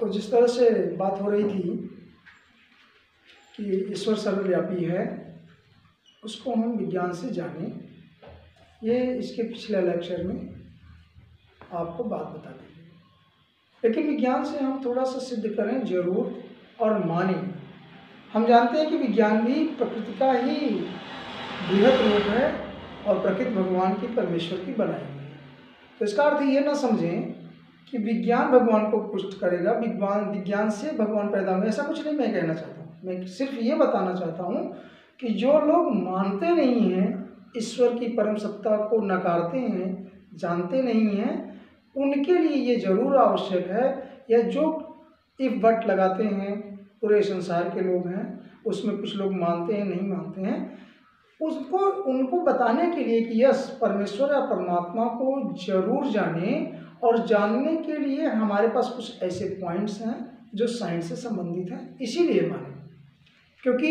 तो जिस तरह से बात हो रही थी कि ईश्वर सर्वव्यापी है, उसको हम विज्ञान से जानें, ये इसके पिछले लेक्चर में आपको बात बता दी। लेकिन विज्ञान से हम थोड़ा सा सिद्ध करें जरूर और मानें। हम जानते हैं कि विज्ञान भी प्रकृति का ही बृहत रूप है और प्रकृति भगवान की परमेश्वर की बनाई हुई है। तो इसका अर्थ ये ना समझें कि विज्ञान भगवान को पुष्ट करेगा, विज्ञान से भगवान पैदा हुए, ऐसा कुछ नहीं मैं कहना चाहता हूँ। मैं सिर्फ ये बताना चाहता हूँ कि जो लोग मानते नहीं हैं, ईश्वर की परम सत्ता को नकारते हैं, जानते नहीं हैं, उनके लिए ये जरूर आवश्यक है, या जो इफ बट लगाते हैं, पूरे संसार के लोग हैं, उसमें कुछ लोग मानते हैं नहीं मानते हैं, उनको बताने के लिए कि यस परमेश्वर या परमात्मा को जरूर जाने, और जानने के लिए हमारे पास कुछ ऐसे पॉइंट्स हैं जो साइंस से संबंधित हैं, इसीलिए माने। क्योंकि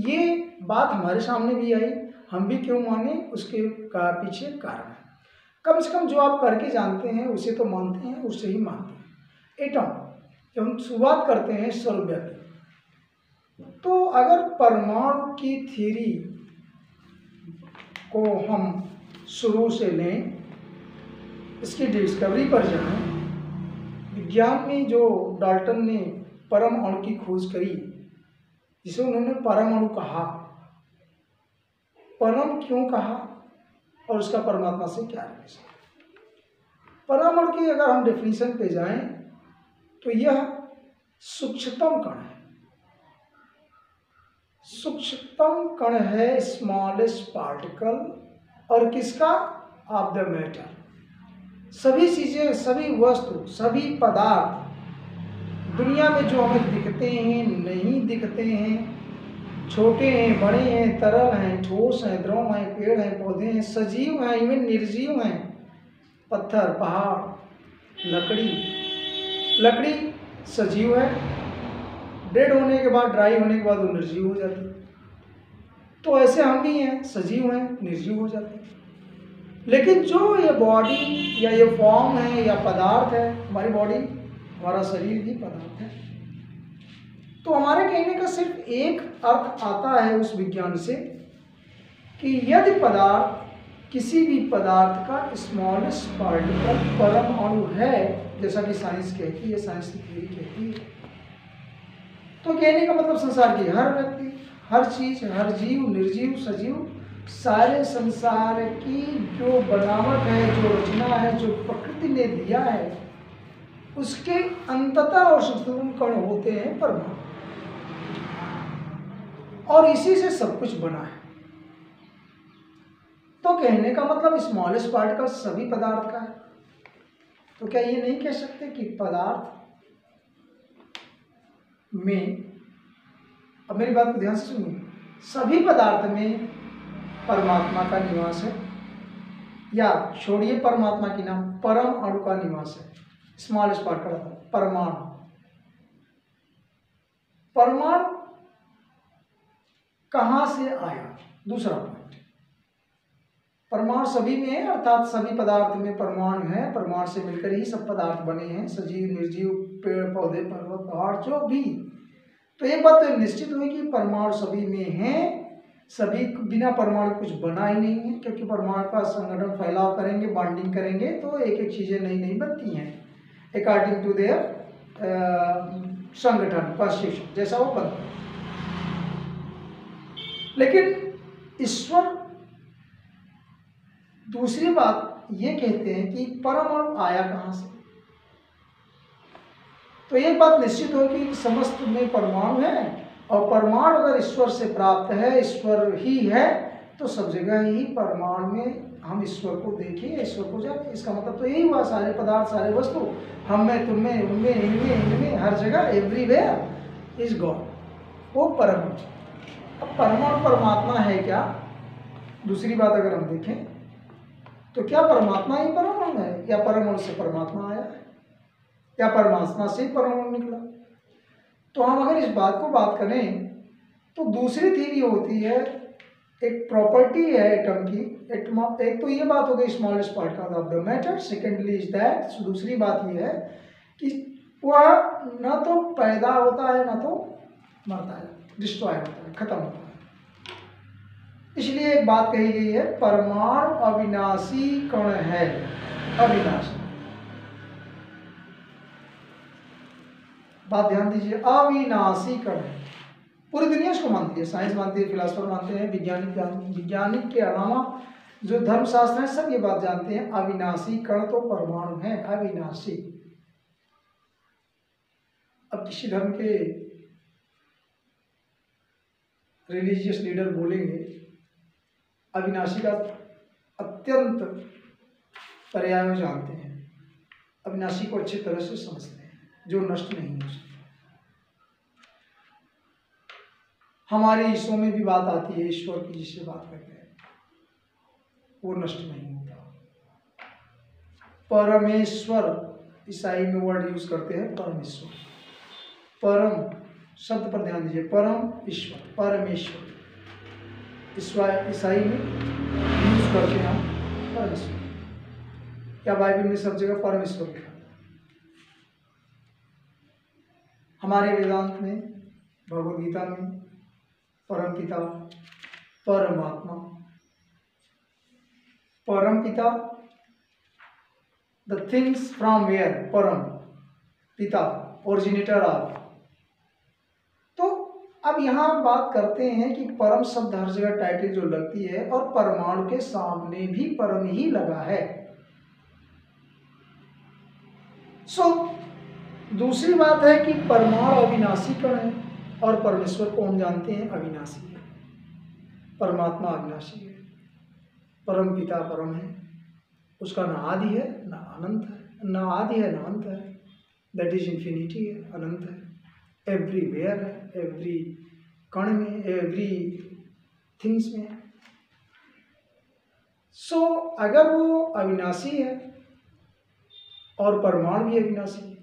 ये बात हमारे सामने भी आई, हम भी क्यों माने, उसके पीछे कारण है। कम से कम जो आप करके जानते हैं उसे तो मानते हैं, उससे ही मानते हैं। एटम, जब हम शुरुआत करते हैं सर्वव्यापी, तो अगर परमाणु की थ्योरी को हम शुरू से लें, इसकी डिस्कवरी पर जाएं, विज्ञान में जो डाल्टन ने परम अणु की खोज करी, जिसे उन्होंने परम अणु कहा, परम क्यों कहा और उसका परमात्मा से क्या रिलेशन। परम अणु की अगर हम डेफिनेशन पे जाएं तो यह सूक्ष्मतम कण है। सूक्ष्मतम कण है, स्मॉलेस्ट पार्टिकल, और किसका, ऑफ द मैटर। सभी चीजें, सभी वस्तु, सभी पदार्थ दुनिया में जो हमें दिखते हैं, नहीं दिखते हैं, छोटे हैं, बड़े हैं, तरल हैं, ठोस हैं, द्रव हैं, पेड़ हैं, पौधे हैं, सजीव हैं, इवन निर्जीव हैं, पत्थर, पहाड़, लकड़ी सजीव है, डेड होने के बाद, ड्राई होने के बाद वो निर्जीव हो जाती है। तो ऐसे हम भी हैं, सजीव हैं, निर्जीव हो जाते हैं। लेकिन जो ये बॉडी या ये फॉर्म है या पदार्थ है, हमारी बॉडी, हमारा शरीर भी पदार्थ है। तो हमारे कहने का सिर्फ एक अर्थ आता है उस विज्ञान से कि यदि पदार्थ, किसी भी पदार्थ का स्मॉलेस्ट पार्टिकल परम अणु है, जैसा कि साइंस कहती है, साइंस की थ्योरी कहती है, तो कहने का मतलब संसार की हर व्यक्ति, हर चीज, हर जीव, निर्जीव, सजीव, सारे संसार की जो बनावट है, जो रचना है, जो प्रकृति ने दिया है, उसके अंततः और सूक्ष्म कण होते हैं परमाणु, और इसी से सब कुछ बना है। तो कहने का मतलब स्मॉलेस्ट पार्टिकल सभी पदार्थ का है। तो क्या ये नहीं कह सकते कि पदार्थ में, अब मेरी बात को ध्यान से सुनिए, सभी पदार्थ में परमात्मा का निवास है, या छोड़िए परमात्मा की नाम, परम अणु का निवास है। स्मॉलेस्ट पार्टिकल परमाणु। परमाणु कहां से आया, दूसरा पॉइंट। परमाणु सभी में है, अर्थात सभी पदार्थ में परमाणु है, परमाणु से मिलकर ही सब पदार्थ बने हैं, सजीव, निर्जीव, पेड़, पौधे, पर्वत, पहाड़, जो भी। तो एक बात तो निश्चित हुई कि परमाणु सभी में है, सभी बिना परमाणु कुछ बना ही नहीं है, क्योंकि परमाणु का संगठन, फैलाव करेंगे, बॉन्डिंग करेंगे, तो एक एक चीजें नई नई बनती हैं अकॉर्डिंग टू देयर संगठन, कॉन्स्टिट्यूशन, जैसा वो बनता है। लेकिन ईश्वर दूसरी बात ये कहते हैं कि परमाणु आया कहां से। तो एक बात निश्चित हो कि समस्त में परमाणु है, और परमाणु अगर ईश्वर से प्राप्त है, ईश्वर ही है, तो सब जगह ही परमाणु में हम ईश्वर को देखें, ईश्वर को जाने। इसका मतलब तो यही हुआ, सारे पदार्थ, सारे वस्तु, हम में, तुम में, उनमें, इनमें, हर जगह, एवरीवेयर इज गॉड, वो परम। अब परमाणु परमात्मा है क्या? दूसरी बात अगर हम देखें तो क्या परमात्मा ही परमाणु है, या परमाणु से परमात्मा आया है, या परमात्मा से ही परमाणु निकला? तो हम अगर इस बात को बात करें तो दूसरी थ्योरी होती है, एक प्रॉपर्टी है एटम की। एक तो ये बात हो गई smallest particle of the matter, secondly is that, दूसरी बात ये है कि वह न तो पैदा होता है न तो मरता है, डिस्ट्रॉय होता है, खत्म होता है। इसलिए एक बात कही गई है, परमाणु अविनाशी कण है, अविनाशी। बात ध्यान दीजिए, अविनाशी कण है। पूरी दुनिया इसको मानती है, साइंस मानती है, फिलोसफर मानते हैं, वैज्ञानिक के अलावा जो धर्मशास्त्र है सब ये बात जानते हैं, अविनाशी कण तो परमाणु है, अविनाशी। अब किसी धर्म के रिलीजियस लीडर बोलेंगे अविनाशी का अत्यंत पर्याय जानते हैं, अविनाशी को अच्छी तरह से समझते हैं, जो नष्ट नहीं हो सकता। हमारे ईश्वर में भी बात आती है, ईश्वर की जिससे बात करते हैं वो नष्ट नहीं होता। परमेश्वर, ईसाई में वर्ड यूज करते हैं परमेश्वर, परम शब्द पर ध्यान दीजिए, परम ईश्वर, परमेश्वर। ईसाई में यूज करते हैं परमेश्वर। क्या बाइबल में सब जगह परमेश्वर लिखा? हमारे वेदांत में, भगवद गीता में परम पिता, परमात्मा, परम पिता, द थिंग्स फ्रॉम वेयर, परम पिता, ओरिजिनेटर ऑफ। तो अब यहां बात करते हैं कि परम शब्द हर जगह टाइटल जो लगती है, और परमाणु के सामने भी परम ही लगा है। दूसरी बात है कि परमाणु अविनाशी कण है, और परमेश्वर को हम जानते हैं अविनाशी है, परमात्मा अविनाशी है, परम पिता परम है, उसका ना आदि है ना अनंत है, ना आदि है ना अंत है, दैट इज इंफिनिटी है, अनंत है, एवरीवेयर है, एवरी कण में, एवरी थिंग्स में। अगर वो अविनाशी है और परमाणु भी अविनाशी है।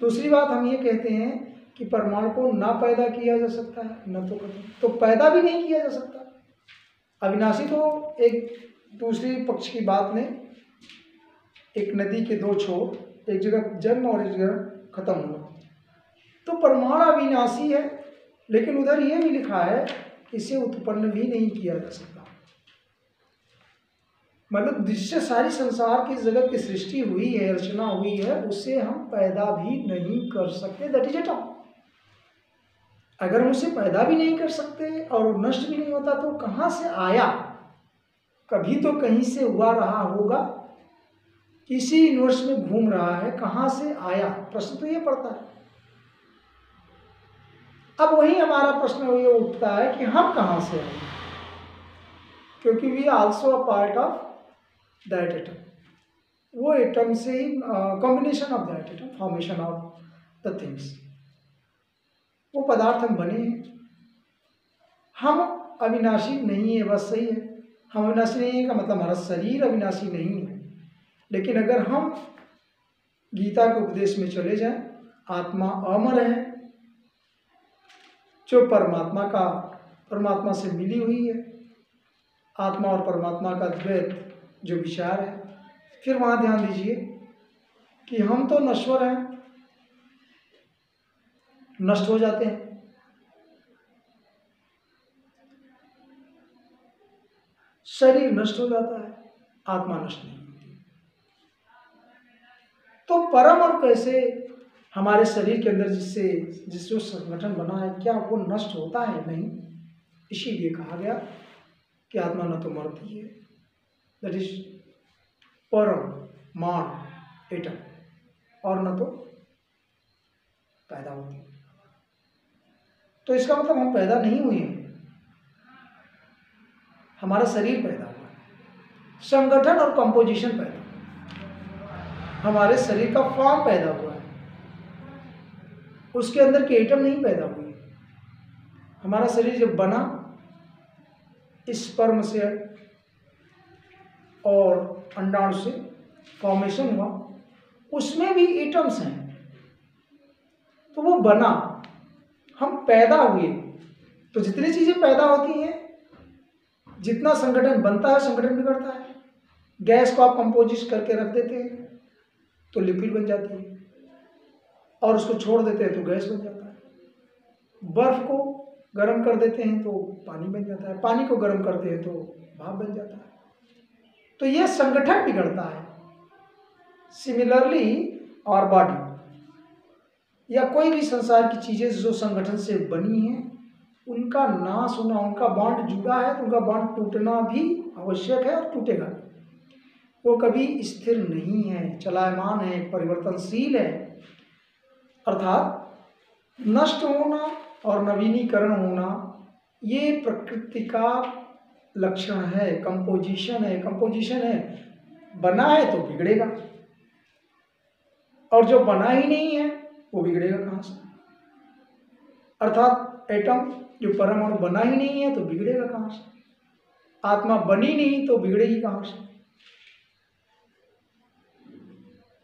दूसरी बात हम ये कहते हैं कि परमाणु को ना पैदा किया जा सकता है न तो खत्म, तो पैदा भी नहीं किया जा सकता। अविनाशी तो एक दूसरी पक्ष की बात में, एक नदी के दो छोर, एक जगह जन्म और एक जगह खत्म होना। तो परमाणु अविनाशी है, लेकिन उधर ये भी लिखा है इसे उत्पन्न भी नहीं किया जा सकता। मतलब जिससे सारी संसार की जगत की सृष्टि हुई है, रचना हुई है, उससे हम पैदा भी नहीं कर सकते, दैट इज एटम। अगर हम उसे पैदा भी नहीं कर सकते और नष्ट भी नहीं होता तो कहाँ से आया? कभी तो कहीं से हुआ रहा होगा, किसी यूनिवर्स में घूम रहा है, कहाँ से आया? प्रश्न तो ये पड़ता है। अब वही हमारा प्रश्न ये उठता है कि हम कहाँ से आए, क्योंकि we also a part of that atom. वो एटम से ही combination of that atom, formation of the things, वो पदार्थ हम बने हैं। हम अविनाशी नहीं है, बस सही है। हम अविनाशी नहीं है का मतलब हमारा शरीर अविनाशी नहीं है। लेकिन अगर हम गीता के उपदेश में चले जाएं, आत्मा अमर है, जो परमात्मा से मिली हुई है, आत्मा और परमात्मा का द्वैत जो विचार है। फिर वहां ध्यान दीजिए कि हम तो नश्वर हैं, नष्ट हो जाते हैं, शरीर नष्ट हो जाता है, आत्मा नष्ट नहीं होती। तो परम और कैसे हमारे शरीर के अंदर जिससे संगठन बना है, क्या वो नष्ट होता है? नहीं। इसीलिए कहा गया कि आत्मा न तो मरती है, दैट इज परमाणु एटम, और न तो पैदा होती है। तो इसका मतलब हम पैदा नहीं हुए हैं, हमारा शरीर पैदा हुआ है, संगठन और कंपोजिशन पैदा हुआ, हमारे शरीर का फॉर्म पैदा हुआ है, उसके अंदर के एटम नहीं पैदा हुए। हमारा शरीर जब बना, स्पर्म से और अंडाणु से फॉर्मेशन हुआ, उसमें भी एटम्स हैं, तो वो बना, हम पैदा हुए। तो जितनी चीजें पैदा होती हैं, जितना संगठन बनता है, संगठन बिगड़ता है। गैस को आप कंपोजिट करके रख देते हैं तो लिपिड बन जाती है, और उसको छोड़ देते हैं तो गैस बन जाता है। बर्फ को गर्म कर देते हैं तो पानी बन जाता है, पानी को गर्म करते हैं तो भाप बन जाता है। तो यह संगठन बिगड़ता है। सिमिलरली और बॉडी या कोई भी संसार की चीजें जो संगठन से बनी हैं, उनका नाश होना, उनका बॉन्ड जुड़ा है तो उनका बॉन्ड टूटना भी आवश्यक है और टूटेगा। वो कभी स्थिर नहीं है, चलायमान है, परिवर्तनशील है। अर्थात नष्ट होना और नवीनीकरण होना ये प्रकृति का लक्षण है, कंपोजिशन है। कंपोजिशन है, बना है तो बिगड़ेगा, और जो बना ही नहीं है वो बिगड़ेगा कहाँ से? अर्थात एटम जो परमाणु बना ही नहीं है तो बिगड़ेगा कहाँ से? आत्मा बनी नहीं तो बिगड़ेगी कहाँ से?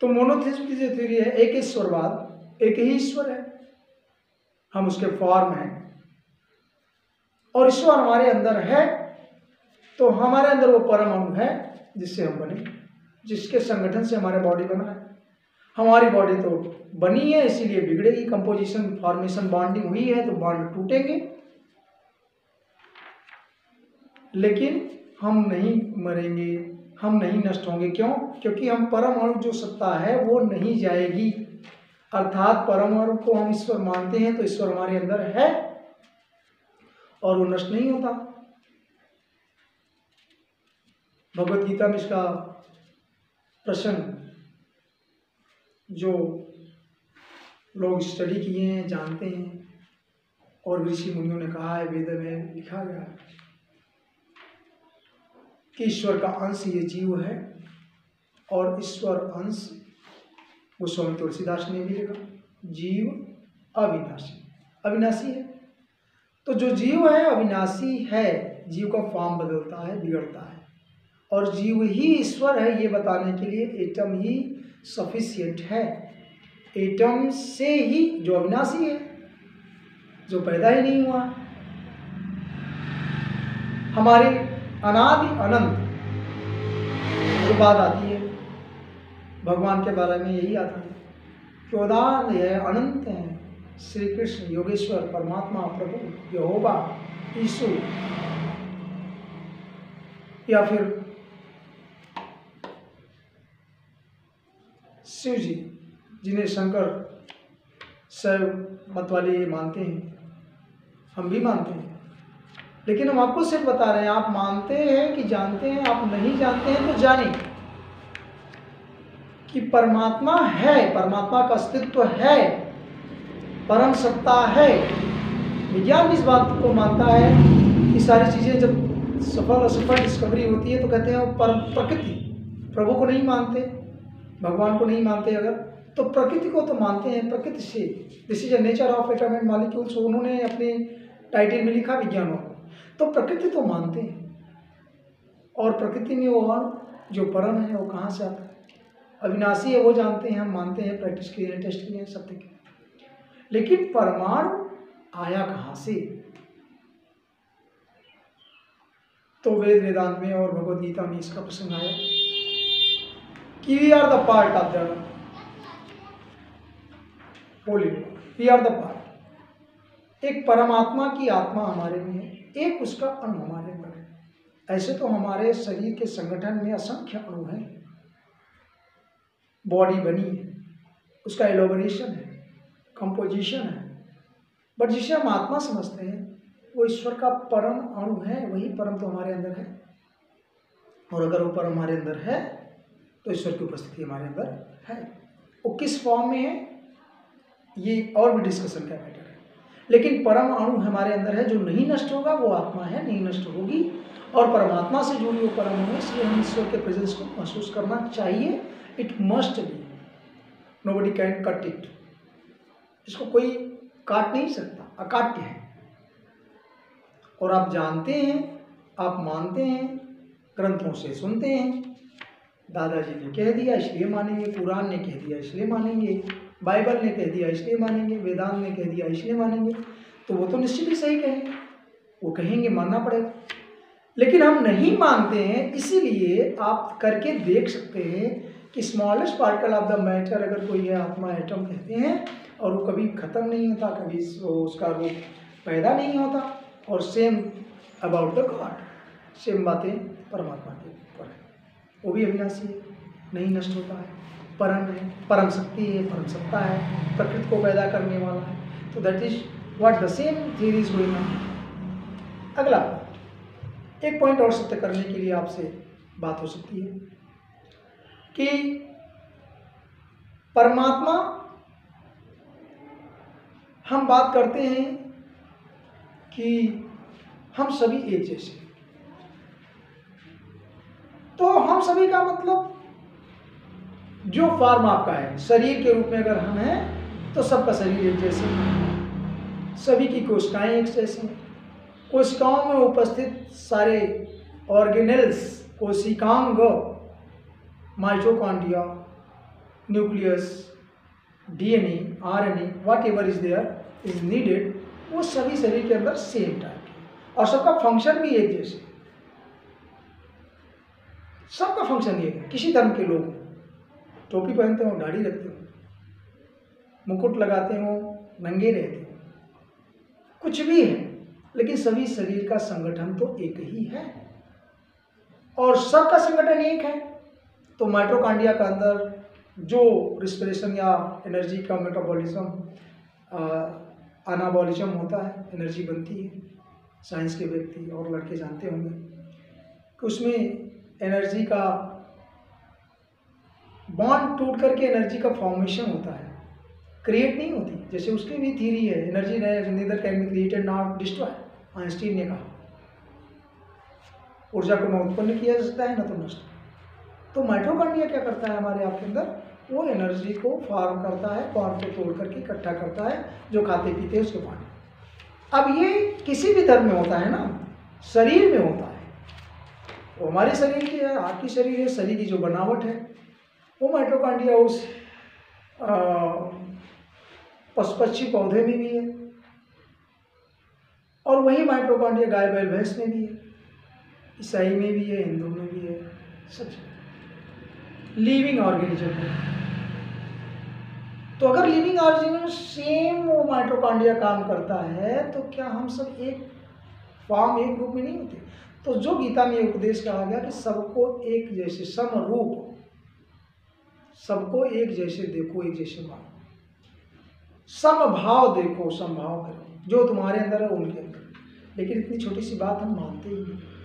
तो मोनोथिज्म की जो थ्योरी है, एक ईश्वरवाद, एक ही ईश्वर है, हम उसके फॉर्म हैं और ईश्वर हमारे अंदर है, तो हमारे अंदर वो परमाणु है जिससे हम बने, जिसके संगठन से हमारे बॉडी बना है। हमारी बॉडी तो बनी है इसीलिए बिगड़ेगी, कंपोजिशन, फॉर्मेशन, बॉन्डिंग हुई है तो बॉन्ड टूटेंगे, लेकिन हम नहीं मरेंगे, हम नहीं नष्ट होंगे। क्यों? क्योंकि हम परमाणु जो सत्ता है वो नहीं जाएगी। अर्थात परमाणु को हम ईश्वर मानते हैं तो ईश्वर हमारे अंदर है और वो नष्ट नहीं होता। भगवत गीता में इसका प्रश्न जो लोग स्टडी किए हैं जानते हैं, और ऋषि मुनियों ने कहा है, वेद में लिखा गया है कि ईश्वर का अंश ये जीव है, और ईश्वर अंश वो स्वामी तुलसीदास ने भी लिखा, जीव अविनाशी, अविनाशी है। तो जो जीव है अविनाशी है, जीव का फॉर्म बदलता है, बिगड़ता है, और जीव ही ईश्वर है ये बताने के लिए एटम ही सफिशिएंट है। एटम से ही, जो अविनाशी है, जो पैदा ही नहीं हुआ, हमारे अनादि अनंत जो बात आती है भगवान के बारे में, यही आता है कि उदाहरण है, अनंत है, श्री कृष्ण, योगेश्वर, परमात्मा, प्रभु, यहोवा, यीशु, या फिर शिव जी, जिन्हें शंकर शैव मत वाले मानते हैं, हम भी मानते हैं, लेकिन हम आपको सिर्फ बता रहे हैं, आप मानते हैं कि जानते हैं, आप नहीं जानते हैं तो जानें कि परमात्मा है, परमात्मा का अस्तित्व है, परम सत्ता है। विज्ञान इस बात को मानता है कि सारी चीज़ें जब सफल असफल डिस्कवरी होती है तो कहते हैं वो परम प्रकृति, प्रभु को नहीं मानते, भगवान को नहीं मानते, अगर तो प्रकृति को तो मानते हैं। प्रकृति से, this is a nature of atom and molecules, उन्होंने अपने टाइटल में लिखा विज्ञानों को, तो प्रकृति तो मानते हैं। और प्रकृति में वो अणु जो परम है वो कहाँ से आता है? अविनाशी है, वो जानते हैं, हम मानते हैं, प्रैक्टिस किए हैं, टेस्ट किए हैं, सब देखे। लेकिन परमाणु आया कहाँ से? तो वेद वेदांत में और भगवद गीता में इसका प्रसंग आया कि we are the part of the holy, we are the part. एक परमात्मा की आत्मा हमारे में है, एक उसका अणु हमारे अंदर है। ऐसे तो हमारे शरीर के संगठन में असंख्य अणु हैं, बॉडी बनी है, उसका एलोबरेशन है, कंपोजिशन है, बट जिसे हम आत्मा समझते हैं वो ईश्वर का परम अणु है, वही परम तो हमारे अंदर है। और अगर वो परम हमारे अंदर है तो ईश्वर की उपस्थिति हमारे अंदर है। वो किस फॉर्म में है ये और भी डिस्कशन का मैटर है, लेकिन परम अणु हमारे अंदर है जो नहीं नष्ट होगा, वो आत्मा है, नहीं नष्ट होगी, और परमात्मा से जुड़ी वो परम अणु है, इसलिए हम ईश्वर के प्रेजेंस को महसूस करना चाहिए। It must be, nobody can cut it, इसको कोई काट नहीं सकता, अकाट्य है। और आप जानते हैं, आप मानते हैं, ग्रंथों से सुनते हैं, दादाजी ने कह दिया इसलिए मानेंगे, कुरान ने कह दिया इसलिए मानेंगे, बाइबल ने कह दिया इसलिए मानेंगे, वेदांत ने कह दिया इसलिए मानेंगे, तो वो तो निश्चित ही सही कहेंगे, वो कहेंगे, मानना पड़ेगा। लेकिन हम नहीं मानते हैं, इसीलिए आप करके देख सकते हैं कि smallest particle of the matter अगर कोई है आत्मा एटम कहते हैं और वो कभी ख़त्म नहीं होता, कभी उसका रूप पैदा नहीं होता। और same about the God, same बातें परमात्मा के ऊपर है, वो भी अविनाशी है, नहीं नष्ट होता है, परम है, परम शक्ति है, परम सत्ता है, प्रकृति को पैदा करने वाला है। तो that is what the same theory is going on. अगला एक पॉइंट और सत्य करने के लिए आपसे बात हो सकती है कि परमात्मा, हम बात करते हैं कि हम सभी एक जैसे, तो हम सभी का मतलब जो फॉर्म आपका है शरीर के रूप में अगर हम हैं तो सबका शरीर एक जैसे, सभी की कोशिकाएं एक जैसी, कोशिकाओं में उपस्थित सारे ऑर्गेनेल्स, कोशिकांग, mitochondria, nucleus, DNA, RNA, whatever is there is needed, वो सभी शरीर के अंदर सेम टाइप के, और सबका फंक्शन भी एक जैसे, सबका फंक्शन एक है। किसी धर्म के लोग टोपी पहनते हो, दाढ़ी रखते हो, मुकुट लगाते हो, नंगे रहते हो, कुछ भी है, लेकिन सभी शरीर का संगठन तो एक ही है और सबका संगठन एक है। तो माइटोकॉन्ड्रिया का अंदर जो रिस्पिरेशन या एनर्जी का मेटाबॉलिज्म, अनाबॉलिज्म होता है, एनर्जी बनती है, साइंस के व्यक्ति और लड़के जानते होंगे कि उसमें एनर्जी का बॉन्ड टूट करके एनर्जी का फॉर्मेशन होता है, क्रिएट नहीं होती। जैसे उसकी भी थ्योरी है, energy neither can be created not destroy, Einstein ने कहा ऊर्जा को न उत्पन्न किया जा सकता है न तो नष्ट। तो माइटोकॉन्ड्रिया क्या करता है हमारे आपके अंदर, वो एनर्जी को फॉर्म करता है, बॉन्ड को तोड़ करके इकट्ठा करता है, जो खाते पीते हैं उसके पानी। अब ये किसी भी धर्म में होता है ना, शरीर में होता है, वो हमारे शरीर की है, आपकी शरीर है, शरीर की जो बनावट है वो माइटोकॉन्ड्रिया उस पशु-पक्षी पौधे में भी है, और वही माइटोकॉन्ड्रिया गाय बैल भैंस में भी है, ईसाई में भी है, हिंदू में भी है, सब लिविंग ऑर्गेनिज्म है। तो अगर लिविंग ऑर्गेनिज्म सेम वो माइटोकॉन्ड्रिया काम करता है तो क्या हम सब एक फॉर्म, एक रूप में नहीं होते? तो जो गीता में उपदेश कहा गया कि सबको एक जैसे समरूप, सबको एक जैसे देखो, एक जैसे मानो, समभाव देखो, समभाव करो, जो तुम्हारे अंदर है उनके अंदर। लेकिन इतनी छोटी सी बात हम मानते ही नहीं,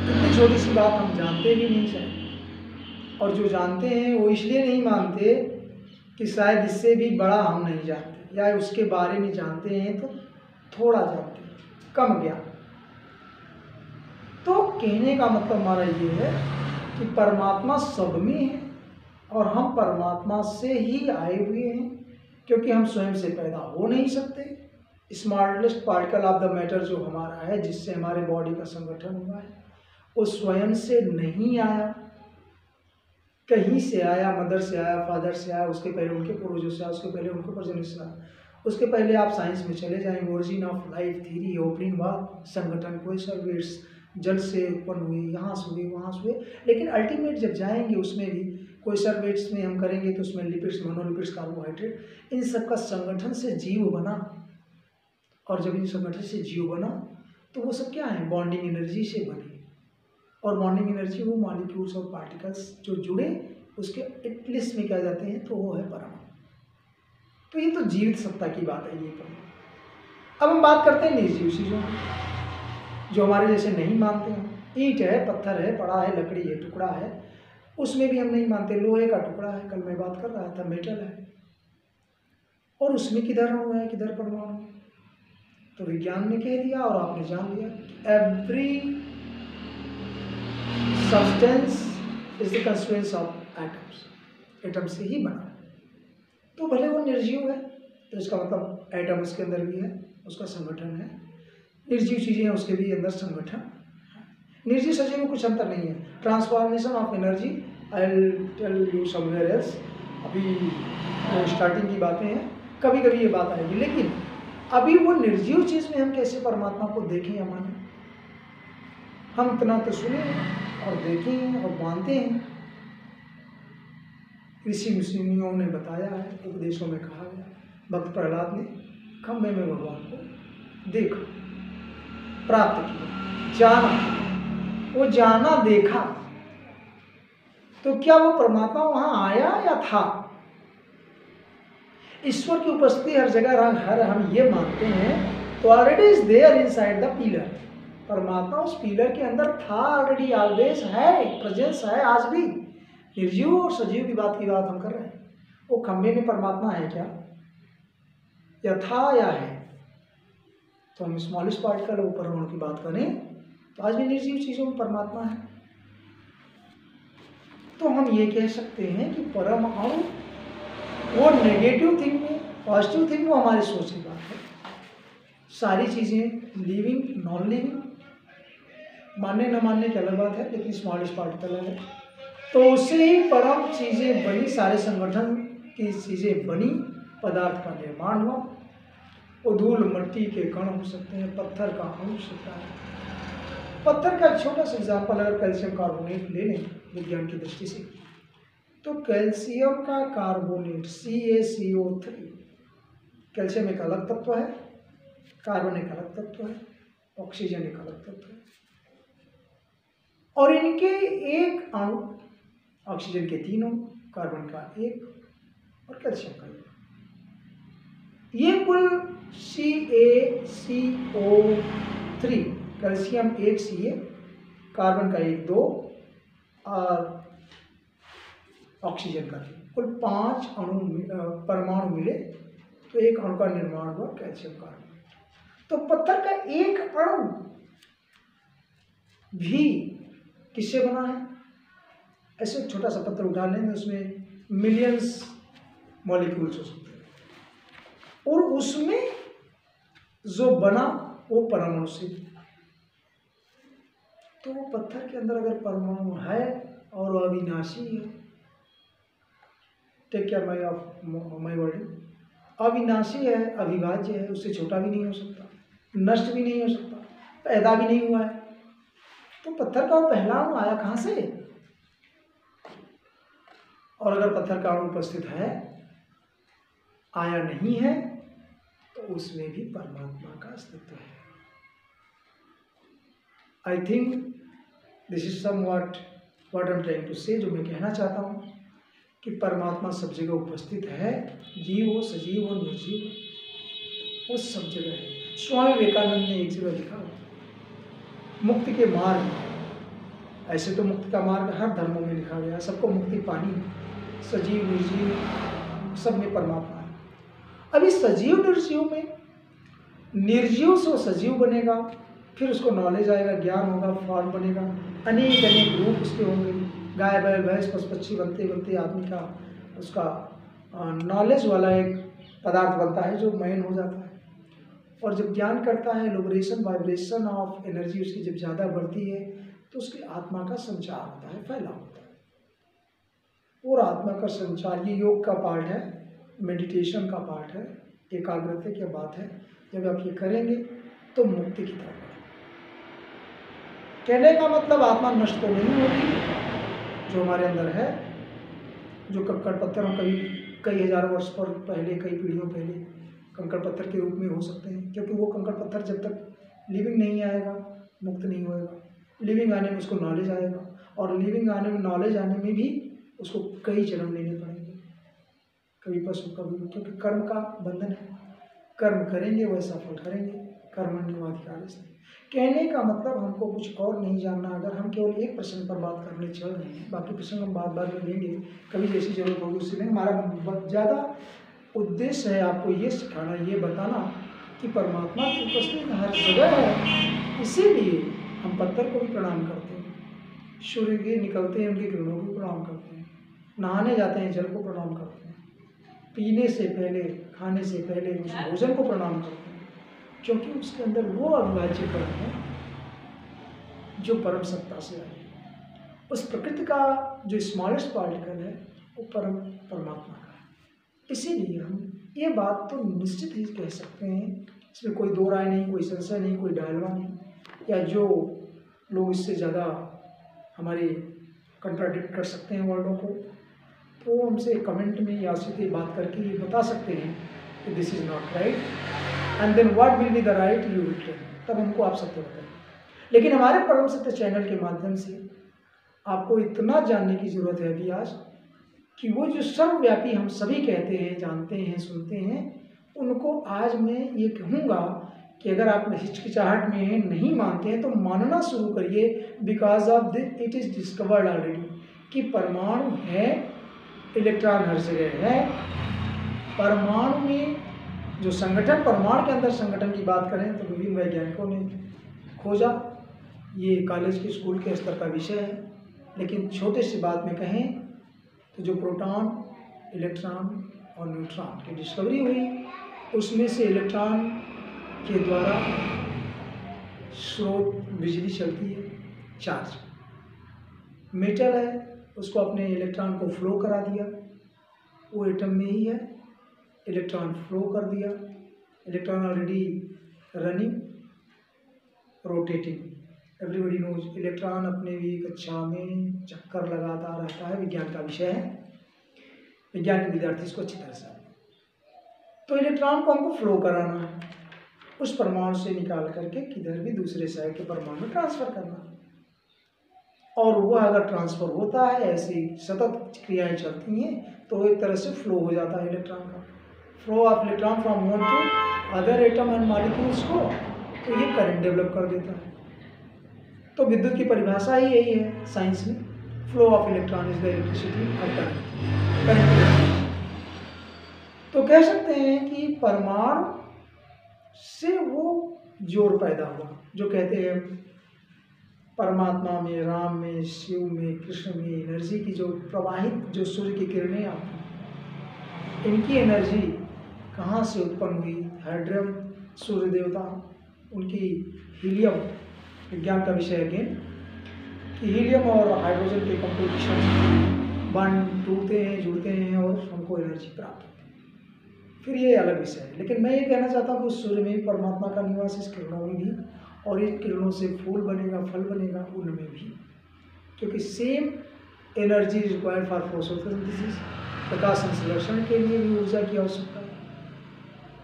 इतनी छोटी सी बात हम जानते भी नहीं शायद, और जो जानते हैं वो इसलिए नहीं मानते कि शायद इससे भी बड़ा हम नहीं जानते, या उसके बारे में जानते हैं तो थोड़ा जानते हैं, कम ज्ञान। तो कहने का मतलब हमारा ये है कि परमात्मा सब में है और हम परमात्मा से ही आए हुए हैं, क्योंकि हम स्वयं से पैदा हो नहीं सकते। Smallest particle of the matter जो हमारा है, जिससे हमारे बॉडी का संगठन हुआ है, वो स्वयं से नहीं आया, कहीं से आया, मदर से आया, फादर से आया, उसके पहले उनके पूर्वजों से आया, उसके पहले उनके प्रोजेनिटर से आया, उसके पहले आप साइंस में चले जाएंगे, origin of life theory, opening बात, संगठन, कोई सर्वेट्स जल से उत्पन्न हुए, यहाँ से हुए, वहाँ से हुए, लेकिन अल्टीमेट जब जाएंगे उसमें भी कोई सर्वेट्स में हम करेंगे तो उसमें लिपिड्स, मोनोलिपिड्स, कार्बोहाइड्रेट, इन सब का संगठन से जीव बना। और जब इन संगठन से जीव बना तो वो सब क्या है, बॉन्डिंग एनर्जी से बने, और बॉन्डिंग एनर्जी वो मॉलिक्यूल्स और पार्टिकल्स जो जुड़े उसके एटलिस्ट में क्या जाते हैं, तो वो है परमाणु। तो ये तो जीवित सत्ता की बात है ये परमाणु। अब हम बात करते हैं निर्जीव चीज़ों की, जो हमारे जैसे नहीं मानते हैं। ईंट है, पत्थर है, पड़ा है, लकड़ी है, टुकड़ा है, उसमें भी हम नहीं मानते। लोहे का टुकड़ा है, कल मैं बात कर रहा था, मेटल है, और उसमें किधर अणु है, किधर परमाणु। तो विज्ञान ने कह दिया और आपने जान लिया, every substance is the constituents of atoms, atom से ही बना। तो भले वो निर्जीव है तो इसका मतलब एटम उसके अंदर भी है, उसका संगठन है। निर्जीव चीज़ें हैं उसके भी अंदर संगठन। निर्जीव सजीव में कुछ अंतर नहीं है। Transformation of energy, I will tell you somewhere else, अभी स्टार्टिंग की बातें हैं, कभी कभी ये बात आएगी। लेकिन अभी वो निर्जीव चीज़ में हम कैसे परमात्मा को देखें या माने? हम इतना तो सुने और देखें और मानते हैं, ऋषि मुनियों ने बताया है, उपदेशों में कहा गया। भक्त प्रहलाद ने खंभे में भगवान को देखा, प्राप्त किया, जाना। वो जाना, देखा, तो क्या वो परमात्मा वहां आया या था? ईश्वर की उपस्थिति हर जगह, हर हम ये मानते हैं, तो already is there inside the pillar. परमात्मा उस पिलर के अंदर था ऑलरेडी, ऑलवेज है, प्रेजेंस है आज भी। निर्जीव और सजीव की बात हम कर रहे हैं। वो खंभे में परमात्मा है क्या, या था, या है? तो हम स्मॉलेस्ट पार्टिकल और परमाणु की बात करें तो आज भी निर्जीव चीजों में परमात्मा है। तो हम ये कह सकते हैं कि परमाणु वो नेगेटिव थिंग में, पॉजिटिव थिंग में हमारी सोच की बात है। सारी चीजें लिविंग, नॉन लिविंग, मानने न मानने की अलग बात है, लेकिन स्मॉलेस्ट पार्टिकल है। तो उससे ही परम चीजें बनी, सारे संगठन की चीजें बनी, पदार्थ का निर्माण हुआ। वो धूल मिट्टी के कण हो सकते हैं, पत्थर का अणु हो सकता है। पत्थर का छोटा सा एग्जाम्पल अगर कैल्शियम कार्बोनेट ले लें विज्ञान की दृष्टि से, तो कैल्शियम का कार्बोनेट CaCO3, कैल्शियम एक अलग तत्व है, कार्बन एक अलग तत्व है, ऑक्सीजन एक अलग तत्व है, और इनके एक अणु, ऑक्सीजन के 3 अणु, कार्बन का 1 और कैल्शियम का 1, ये कुल CaCO3, कैल्शियम 1 Ca, कार्बन का 1 2 और ऑक्सीजन का 3, कुल 5 अणु परमाणु मिले तो एक अणु का निर्माण हुआ कैल्शियम कार्बोनेट। तो पत्थर का एक अणु भी किससे बना है? ऐसे छोटा सा पत्थर उठा लें तो उसमें मिलियंस मॉलिक्यूल्स हो सकते हैं, और उसमें जो बना वो परमाणु से। तो वो पत्थर के अंदर अगर परमाणु है और वो अविनाशी है, टेक केयर माय वर्डिंग, अविनाशी है, अविभाज्य है, उससे छोटा भी नहीं हो सकता, नष्ट भी नहीं हो सकता, पैदा भी नहीं हुआ है, तो पत्थर का पहला अणु आया कहाँ से? और अगर पत्थर का अणु उपस्थित है, आया नहीं है, तो उसमें भी परमात्मा का अस्तित्व है। I think this is some what I am trying to say, जो मैं कहना चाहता हूँ कि परमात्मा सब जगह उपस्थित है, जीव हो, सजीव हो, निर्जीव हो, वो सब जगह है। स्वामी विवेकानंद ने एक जगह लिखा, मुक्ति के मार्ग, ऐसे तो मुक्ति का मार्ग हर धर्मों में लिखा गया, सबको मुक्ति पानी, सजीव निर्जीव सब में परमात्मा है। अभी सजीव निर्जीव में, निर्जीव से वो सजीव बनेगा, फिर उसको नॉलेज आएगा, ज्ञान होगा, फॉर्म बनेगा, अनेक अनेक रूप उसके होंगे, गाय बैल भैंस पशु पक्षी बनते बनते आदमी का उसका नॉलेज वाला एक पदार्थ बनता है जो मैन हो जाता है। और जब ज्ञान करता है, लिबरेशन वाइब्रेशन ऑफ एनर्जी उसकी जब ज़्यादा बढ़ती है तो उसकी आत्मा का संचार होता है, फैलाव होता है। और आत्मा का संचार ये योग का पार्ट है, मेडिटेशन का पार्ट है, एकाग्रता की बात है। जब आप ये करेंगे तो मुक्ति की तरफ बढ़ेंगे। कहने का मतलब आत्मा नष्ट तो नहीं होती, जो हमारे अंदर है, जो कंकड़ पत्थर हम कभी कई हज़ार वर्ष पर पहले, कई पीढ़ियों पहले कंकड़ पत्थर के रूप में हो सकते हैं, क्योंकि वो कंकड़ पत्थर जब तक लिविंग नहीं आएगा मुक्त नहीं होएगा। लिविंग आने में उसको नॉलेज आएगा, और लिविंग आने में, नॉलेज आने में भी उसको कई जन्म लेने पड़ेंगे, कभी पशु कभी, क्योंकि कर्म का बंधन है, कर्म करेंगे वैसा फल करेंगे, कर्मण्येवाधिकारस्ते। कहने का मतलब हमको कुछ और नहीं जानना। अगर हम केवल एक प्रश्न पर बात करने चल रहे हैं, बाकी प्रश्न हम बाद में लेंगे, कभी जैसी जरूरत होगी उससे लेंगे। हमारा ज़्यादा उद्देश्य है आपको ये सिखाना, ये बताना कि परमात्मा की उपस्थिति हर जगह है। इसीलिए हम पत्थर को भी प्रणाम करते हैं, सूर्य के निकलते हैं उनकी किरणों को प्रणाम करते हैं, नहाने जाते हैं जल को प्रणाम करते हैं, पीने से पहले, खाने से पहले उस भोजन को प्रणाम करते हैं, क्योंकि उसके अंदर वो अविभाज्य कण है जो परम सत्ता से आए। उस प्रकृति का जो स्मॉलेस्ट पार्टिकल है वो परमात्मा का है। इसीलिए हम ये बात तो निश्चित ही कह सकते हैं, इसमें कोई दो राय नहीं, कोई संशय नहीं, कोई डायलमा नहीं, या जो लोग इससे ज़्यादा हमारे कंट्राडिक्ट कर सकते हैं वर्डों को, तो वो हमसे कमेंट में या सीधे बात करके ये बता सकते हैं कि this is not right, and then what will be the right you will tell, तब हमको आप सत्य बताएं। लेकिन हमारे परम सत्य चैनल के माध्यम से आपको इतना जानने की ज़रूरत है अभी आज कि वो जो सर्वव्यापी हम सभी कहते हैं, जानते हैं, सुनते हैं, उनको आज मैं ये कहूँगा कि अगर आप हिचकिचाहट में नहीं मानते हैं तो मानना शुरू करिए, because of this it is discovered already कि परमाणु है, इलेक्ट्रॉन हर जगह है। परमाणु में जो संगठन, परमाणु के अंदर संगठन की बात करें तो विभिन्न वैज्ञानिकों ने खोजा, ये कॉलेज के स्कूल के स्तर का विषय है। लेकिन छोटे सी बात में कहें तो जो प्रोटॉन, इलेक्ट्रॉन और न्यूट्रॉन की डिस्कवरी हुई, उसमें से इलेक्ट्रॉन के द्वारा स्रोत बिजली चलती है, चार्ज मेटल है, उसको अपने इलेक्ट्रॉन को फ्लो करा दिया, वो एटम में ही है, इलेक्ट्रॉन फ्लो कर दिया, electron already running, rotating, everybody knows. Electron अपने भी कक्षा में चक्कर लगाता रहता है, विज्ञान का विषय है, विज्ञान के विद्यार्थी इसको अच्छी तरह से। तो इलेक्ट्रॉन को हमको फ्लो कराना है, उस परमाणु से निकाल करके किधर भी दूसरे साइड के परमाणु में ट्रांसफर करना, और वह अगर ट्रांसफर होता है, ऐसी सतत क्रियाएं चलती हैं, तो एक तरह से फ्लो हो जाता है इलेक्ट्रॉन का, flow of electron from one two other atom and molecules को, तो ये करंट डेवलप कर देता है। तो विद्युत की परिभाषा ही यही है साइंस में, flow of electron is the electricity और करंट। तो कह सकते हैं कि परमाणु से वो जोड़ पैदा हुआ, जो कहते हैं परमात्मा में, राम में, शिव में, कृष्ण में एनर्जी की जो प्रवाहित, जो सूर्य की किरणें आती हैं, इनकी एनर्जी कहाँ से उत्पन्न हुई? हाइड्रियम सूर्य देवता, उनकी हीलियम, विज्ञान का विषय अगेन कि हीलियम और हाइड्रोजन के कंपोजिशन बॉन्ड टूटते हैं, जुड़ते हैं और हमको एनर्जी प्राप्त होती है, फिर ये अलग विषय है। लेकिन मैं ये कहना चाहता हूँ कि उस सूर्य में भी परमात्मा का निवास, इस किरणों में भी, और इन किरणों से फूल बनेगा, फल बनेगा, उनमें भी, क्योंकि same energy required for photosynthesis, प्रकाश संश्लेषण के लिए भी ऊर्जा की आवश्यकता है।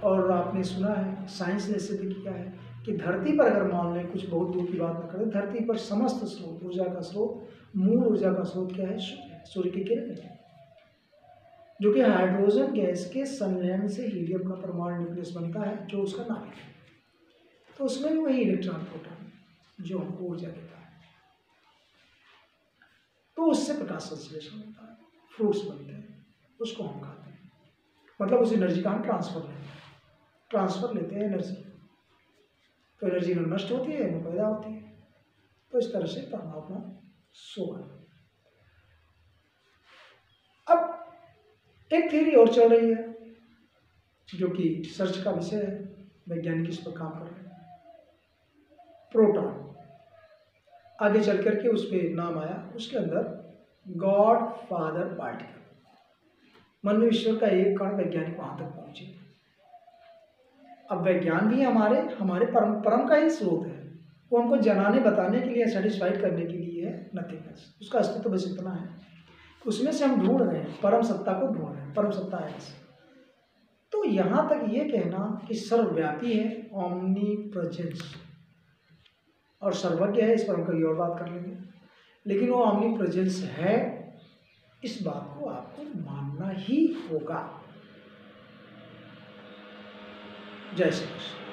और आपने सुना है, साइंस ने सिद्ध किया है कि धरती पर अगर मान लें, कुछ बहुत दूर की बात न करें, धरती पर समस्त स्रोत, ऊर्जा का स्रोत, मूल ऊर्जा का स्रोत क्या है? सूर्य की किरण है, जो कि हाइड्रोजन गैस के संलयन से हीलियम का परमाणु न्यूक्लियस बनता है, जो उसका नाभिक है। तो उसमें भी वही इलेक्ट्रॉन, प्रोटॉन जो हमको ऊर्जा देता है। तो उससे प्रकाश संश्लेषण होता है, फ्रूट्स बनते हैं, उसको हम खाते हैं, मतलब उस एनर्जी का हम ट्रांसफर लेते हैं एनर्जी। तो एनर्जी न नष्ट होती है, न पैदा होती है। तो इस तरह से परमात्मा सोल। अब एक थ्योरी और चल रही है, जो कि रिसर्च का विषय है, वैज्ञानिक इस पर काम कर रहे हैं। प्रोटॉन, आगे चल करके उस पर नाम आया, उसके अंदर गॉड फादर पार्टिकल, मन में ईश्वर का एक कण, वैज्ञानिक वहां तक पहुंचे। अब वैज्ञान भी हमारे परम का ही स्रोत है, वो हमको जनाने, बताने के लिए, सेटिस्फाइड करने के लिए है, नथिंग एल्स। उसका अस्तित्व बस इतना है, उसमें से हम ढूंढ रहे हैं, परम सत्ता को ढूंढ रहे हैं, परम सत्ता है। तो यहाँ तक ये कहना कि सर्वव्यापी है, ओमनी प्रेजेंस, और सर्वज्ञ है, इस पर हम कभी और बात कर लेंगे। लेकिन वो ओमनी प्रेजेंस है, इस बात को आपको मानना ही होगा। जय श्री कृष्ण।